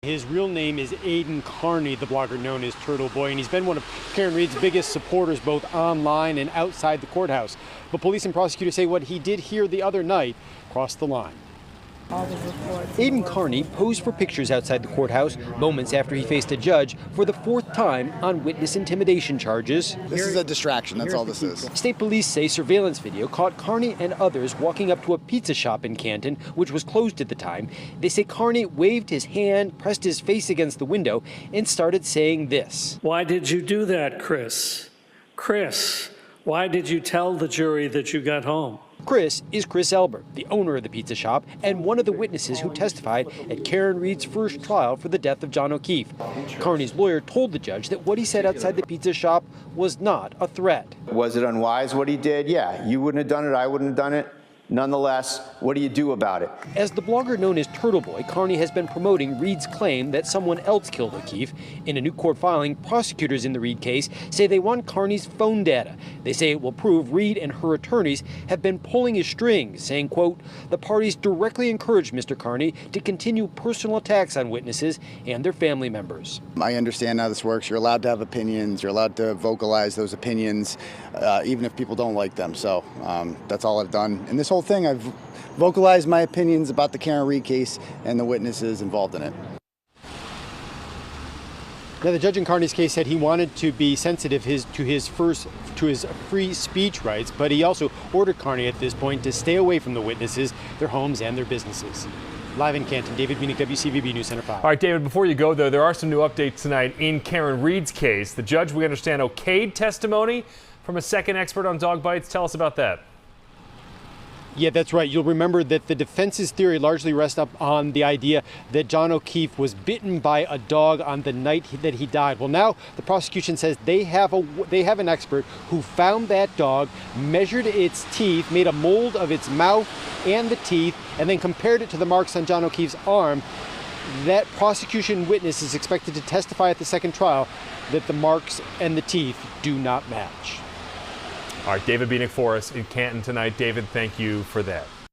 His real name is Aiden Carney, the blogger known as Turtleboy, and he's been one of Karen Read's biggest supporters both online and outside the courthouse. But police and prosecutors say what he did here the other night crossed the line. Aiden Carney posed for pictures outside the courthouse moments after he faced a judge for the fourth time on witness intimidation charges. This is a distraction, that's all this is. State police say surveillance video caught Carney and others walking up to a pizza shop in Canton, which was closed at the time. They say Carney waved his hand, pressed his face against the window, and started saying this. "Why did you do that, Chris? Chris, why did you tell the jury that you got home?" Chris is Chris Elber, the owner of the pizza shop and one of the witnesses who testified at Karen Read's first trial for the death of John O'Keefe. Carney's lawyer told the judge that what he said outside the pizza shop was not a threat. Was it unwise what he did? Yeah, you wouldn't have done it, I wouldn't have done it. Nonetheless, what do you do about it? As the blogger known as Turtleboy, Carney has been promoting Read's claim that someone else killed O'Keefe. In a new court filing, prosecutors in the Read case say they want Carney's phone data. They say it will prove Read and her attorneys have been pulling his strings, saying, quote, the parties directly encouraged Mr. Carney to continue personal attacks on witnesses and their family members. I understand how this works. You're allowed to have opinions. You're allowed to vocalize those opinions, even if people don't like them. So that's all I've done. And this whole thing, I've vocalized my opinions about the Karen Read case and the witnesses involved in it. Now, the judge in Carney's case said he wanted to be sensitive to his free speech rights, but he also ordered Carney at this point to stay away from the witnesses, their homes, and their businesses. Live in Canton, David Munich, WCVB News Center 5. All right, David, before you go, though, there are some new updates tonight in Karen Read's case. The judge, we understand, okayed testimony from a second expert on dog bites. Tell us about that. Yeah, that's right. You'll remember that the defense's theory largely rests up on the idea that John O'Keefe was bitten by a dog on the night that he died. Well, now the prosecution says they have an expert who found that dog, measured its teeth, made a mold of its mouth and the teeth, and then compared it to the marks on John O'Keefe's arm. That prosecution witness is expected to testify at the second trial that the marks and the teeth do not match. All right, David Bieniek for us in Canton tonight. David, thank you for that.